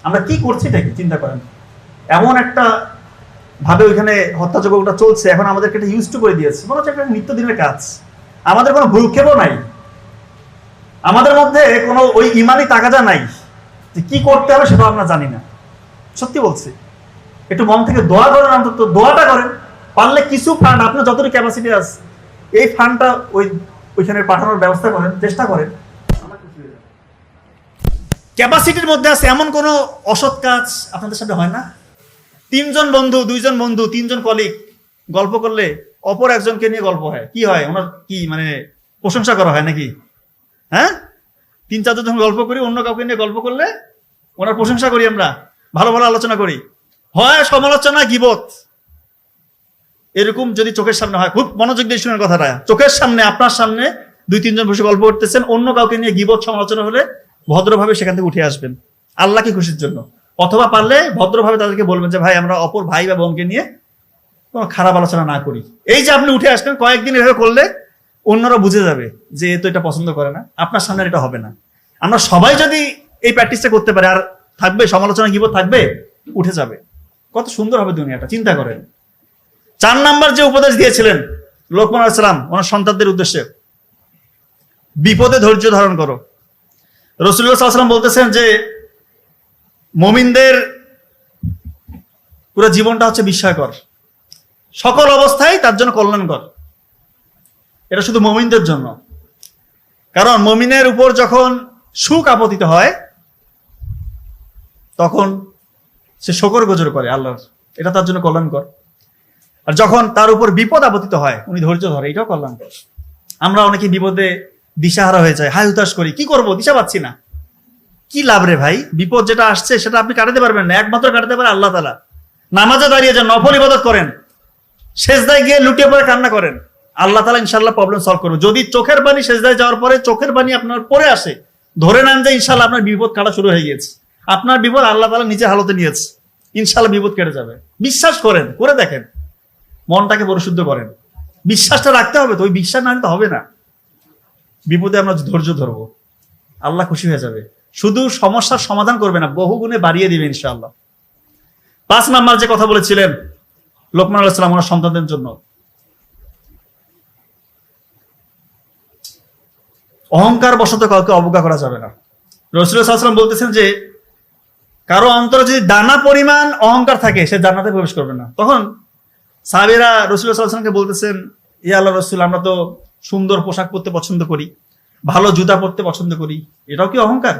আমরা কি করছি এটাকে চিন্তা করেন। এমন একটা ভাবে ওইখানে হত্যাযজ্ঞটা চলছে, এখন আমাদেরকে এটা ইউজ টু করে দিয়েছে, মনে হচ্ছে একটা নিত্যদিনের কাজ। আমাদের কোনো ভ্রুক্ষেপও নাই, আমাদের মধ্যে কোনো ওই ইমানি তাগাদা নাই যে কি করতে হবে সেটা আমরা জানি না। সত্যি বলছি, একটু মন থেকে দোয়া করেন, অন্তত দোয়াটা করেন। পারলে কিছু ফান্ড, আপনার যতটুকু ক্যাপাসিটি আছে এই ফান্ডটা ওইখানে পাঠানোর ব্যবস্থা করেন, চেষ্টা করেন। ক্যাপাসিটির মধ্যে আছে এমন কোনো অসৎ কাজ আপনাদের সাথে হয় না? 3 জন বন্ধু, 2 জন বন্ধু, 3 জন কলিগ গল্প করলে অপর একজনকে নিয়ে গল্প হয়, কি হয়? ওনার কি মানে প্রশংসা করা হয় নাকি? হ্যাঁ, 3-4 জন যখন গল্প করি, অন্য কাউকে নিয়ে গল্প করলে ওনার প্রশংসা করি, আমরা ভালো ভালো আলোচনা করি, হয় সমালোচনা, গীবত। এরকম যদি চোখের সামনে হয়, খুব মনোযোগ দিয়ে শুনেন কথাটা, চোখের সামনে আপনার সামনে 2-3 জন বসে গল্প করতেছেন, অন্য কাউকে নিয়ে গীবত সমালোচনা হলে ভদ্রভাবে সেখান থেকে উঠে আসবেন আল্লাহকে খুশির জন্য, অথবা পারলে ভদ্রভাবে তাদেরকে বলবেন যে ভাই আমরা অপর ভাই বা বোনকে নিয়ে কোনো খারাপ আলোচনা না করি। এই যে আপনি উঠে আসবেন, কয়েকদিন এভাবে করলে অন্যরা বুঝে যাবে যে এ তো এটা পছন্দ করে না, আপনার সামনে এটা হবে না। আমরা সবাই যদি এই প্র্যাকটিসটা করতে পারি, আর থাকবে সমালোচনা, গীবত থাকবে, উঠে যাবে। কত সুন্দর হবে দুনিয়াটা, চিন্তা করেন। 4 নাম্বার যে উপদেশ দিয়েছিলেন লোকমান আলাইহিস সালাম ওনার সন্তানদের উদ্দেশ্যে, বিপদে ধৈর্য ধারণ করো। রাসূলুল্লাহ সাল্লাল্লাহু আলাইহি ওয়াসাল্লাম বলতেছেন যে মুমিনদের পুরো জীবনটা হচ্ছে বিস্ময়কর, সকল অবস্থায় তার জন্য কল্যাণকর। এটা শুধু মুমিনদের জন্য, কারণ মুমিনের উপর যখন সুখ আপতিত হয় তখন সে শকর গোজর করে আল্লাহর, এটা তার জন্য কল্যাণকর। আর যখন তার উপর বিপদ আপতিত হয় উনি ধৈর্য ধরে, এটাও কল্যাণকর। আমরা অনেকে বিপদে দিশাহারা হয়ে যায়, হায় হুতাশ করি, কি করব, দিশা পাচ্ছি না। কি লাভ রে ভাই? বিপদ যেটা আসছে সেটা আপনি কাটাতে পারবেন না, একমাত্র কাটাতে পারে আল্লাহ তাআলা। নামাজে দাঁড়িয়ে যান, নফল ইবাদত করেন, সেজদায় গিয়ে লুটিয়ে পড়ে কান্না করেন, আল্লাহ তাআলা ইনশাআল্লাহ প্রবলেম সলভ করবে। যদি চোখের পানি সেজদায় যাওয়ার পরে চোখের পানি আপনার পরে আসে, ধরে নেন যে ইনশাআল্লাহ আপনার বিপদ কাটা শুরু হয়ে গিয়েছে, আপনার বিপদ আল্লাহ তাআলা নিজের হালতে নিয়েছে, ইনশাআল্লাহ বিপদ কেটে যাবে। বিশ্বাস করেন, করে দেখেন, মনটাকে পরিশুদ্ধ করেন। বিশ্বাসটা রাখতে হবে, তো ওই বিশ্বাস না নিতে হবে না। বিপদে আমরা ধৈর্য ধরবো, আল্লাহ খুশি হয়ে যাবে। শুধু সমস্যার সমাধান করবে না, বহু গুণে বাড়িয়ে দিবে ইনশাআল্লাহ। 5 নাম্বার যে কথা বলেছিলেন লোকমান আলাইহিস সালাম ওনার সন্তানদের জন্য, অহংকার বশত কাউকে অবজ্ঞা করা যাবে না। রাসূলুল্লাহ সাল্লাল্লাহু আলাইহি ওয়াসাল্লাম বলতেছেন যে কারো অন্তরে যদি দানা পরিমাণ অহংকার থাকে সে জান্নাতে প্রবেশ করবে না। তখন সাহাবীরা রাসূলুল্লাহ সাল্লাল্লাহু আলাইহি ওয়াসাল্লামকে বলতেছেন, ইয়া আল্লাহর রাসূল, আমরা তো সুন্দর পোশাক পরতে পছন্দ করি, ভালো জুতা পরতে পছন্দ করি, এটাও কি অহংকার?